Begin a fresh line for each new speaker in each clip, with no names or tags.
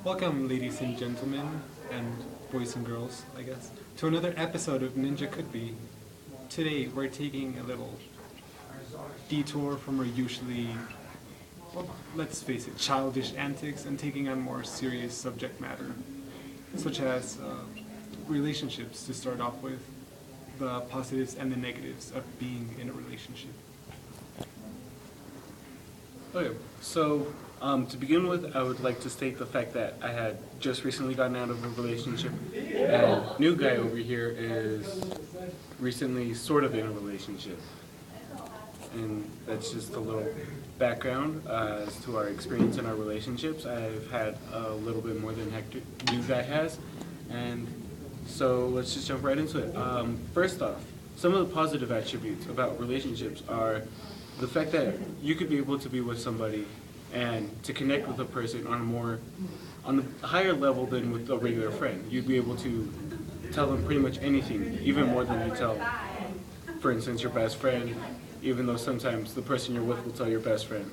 Welcome, ladies and gentlemen, and boys and girls, I guess, to another episode of Ninja Could Be. Today, we're taking a little detour from our usually, well, let's face it, childish antics and taking on more serious subject matter, such as relationships to start off with, the positives and the negatives of being in a relationship.
Okay, so to begin with, I would like to state the fact that I had just recently gotten out of a relationship, and new guy over here is recently sort of in a relationship. And that's just a little background as to our experience in our relationships. I've had a little bit more than Hector, new guy has, and so let's just jump right into it. First off, some of the positive attributes about relationships are the fact that you could be able to be with somebody and to connect with a person on a higher level than with a regular friend. You'd be able to tell them pretty much anything, even more than you tell, for instance, your best friend, even though sometimes the person you're with will tell your best friend.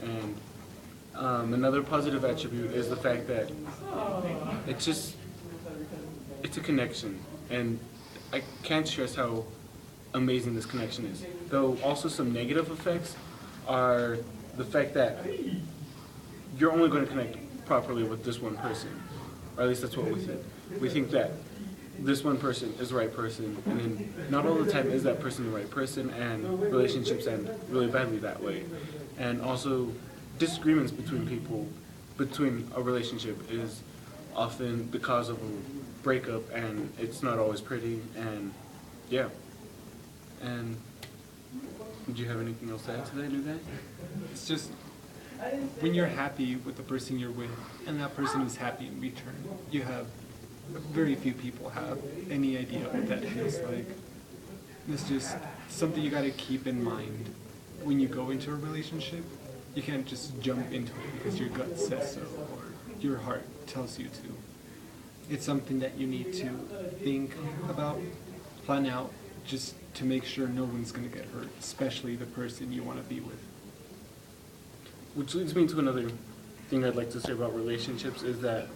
And another positive attribute is the fact that it's a connection, and I can't stress how amazing this connection is. Though also some negative effects are the fact that you're only going to connect properly with this one person, or at least that's what we think. We think that this one person is the right person, and then not all the time is that person the right person, and relationships end really badly that way. And also, disagreements between people, between a relationship, is often the cause of a breakup, and it's not always pretty, and yeah. And do you have anything else to add to that, new guy?
It's just when you're happy with the person you're with, and that person is happy in return, you have very few people have any idea what that feels like. It's just something you got to keep in mind when you go into a relationship. You can't just jump into it because your gut says so or your heart tells you to. It's something that you need to think about, plan out, just to make sure no one's going to get hurt, especially the person you want to be with.
Which leads me to another thing I'd like to say about relationships is that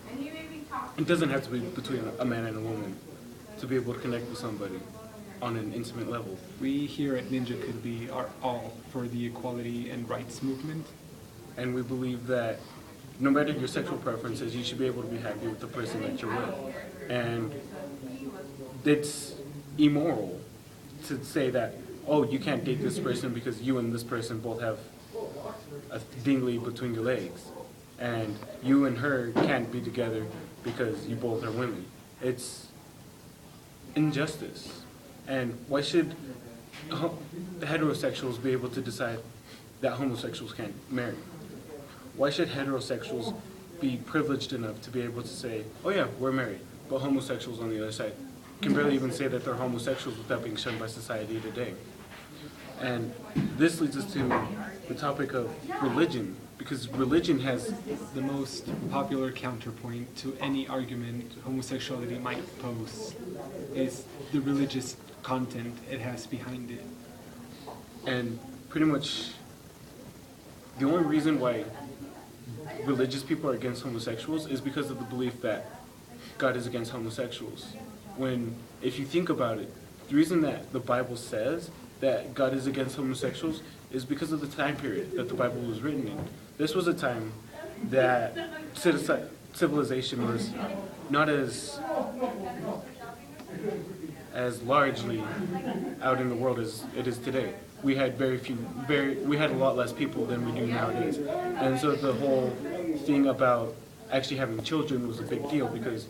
it doesn't have to be between a man and a woman to be able to connect with somebody on an intimate level.
We here at Ninja Could Be are all for the equality and rights movement.
And we believe that no matter your sexual preferences, you should be able to be happy with the person that you're with. And it's immoral to say that, oh, you can't date this person because you and this person both have a dingly between your legs, and you and her can't be together because you both are women. It's injustice. And why should heterosexuals be able to decide that homosexuals can't marry? Why should heterosexuals be privileged enough to be able to say, oh yeah, we're married, but homosexuals on the other side can barely even say that they're homosexuals without being shunned by society today? And this leads us to the topic of religion, because religion has
The most popular counterpoint to any argument homosexuality might pose is the religious content it has behind it.
And pretty much the only reason why religious people are against homosexuals is because of the belief that God is against homosexuals. When, if you think about it, the reason that the Bible says that God is against homosexuals is because of the time period that the Bible was written in. This was a time that civilization was not as largely out in the world as it is today. We had we had a lot less people than we do nowadays. And so the whole thing about actually having children was a big deal because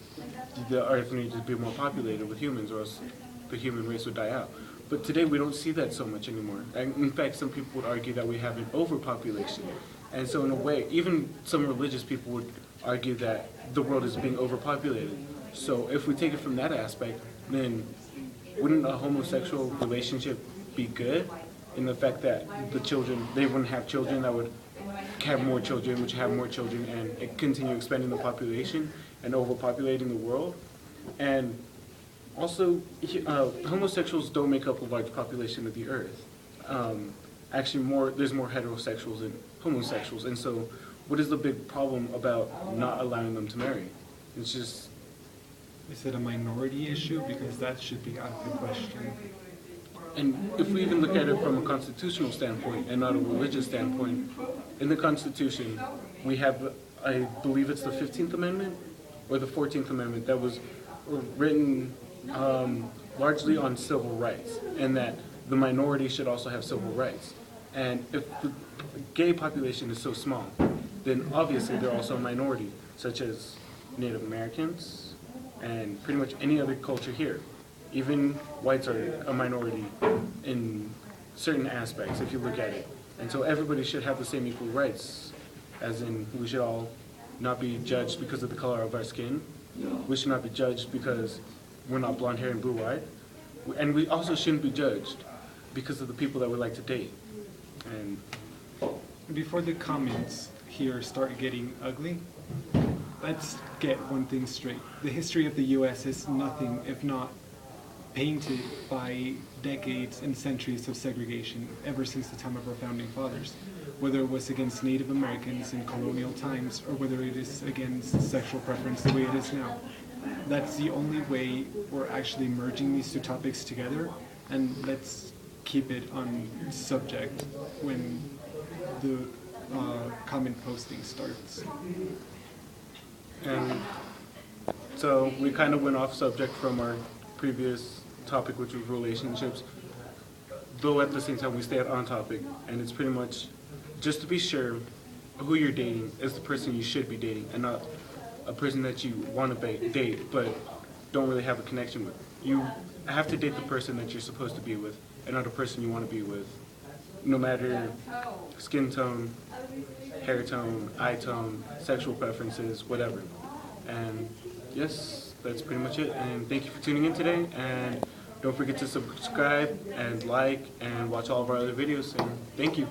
the earth needed to be more populated with humans or else the human race would die out. But today we don't see that so much anymore. And in fact, some people would argue that we have an overpopulation. And so in a way, even some religious people would argue that the world is being overpopulated. So if we take it from that aspect, then wouldn't a homosexual relationship be good in the fact that they wouldn't have children that would have more children, which have more children, and it continue expanding the population and overpopulating the world? And also, homosexuals don't make up a large population of the earth. Actually, there's more heterosexuals than homosexuals, and so what is the big problem about not allowing them to marry? It's just,
Is it a minority issue? Because that should be out of the question.
and if we even look at it from a constitutional standpoint and not a religious standpoint, in the Constitution, we have, I believe it's the 15th Amendment or the 14th Amendment that was written largely on civil rights, and that the minority should also have civil rights. And if the gay population is so small, then obviously they're also a minority, such as Native Americans and pretty much any other culture here. Even whites are a minority in certain aspects, if you look at it. And so everybody should have the same equal rights, as in we should all not be judged because of the color of our skin. We should not be judged because we're not blonde hair and blue-eyed. And we also shouldn't be judged because of the people that we like to date. And
Before the comments here start getting ugly, let's get one thing straight. The history of the U.S. is nothing if not painted by decades and centuries of segregation ever since the time of our founding fathers. Whether it was against Native Americans in colonial times or whether it is against sexual preference the way it is now. That's the only way we're actually merging these two topics together, and let's keep it on subject when the comment posting starts.
And so we kind of went off subject from our previous topic, which was relationships, though at the same time we stayed on topic. And it's pretty much just to be sure who you're dating is the person you should be dating, and not a person that you want to date but don't really have a connection with. You have to date the person that you're supposed to be with, and not a person you want to be with, no matter skin tone, hair tone, eye tone, sexual preferences, whatever. And yes, that's pretty much it. And thank you for tuning in today. And don't forget to subscribe and like and watch all of our other videos. And thank you.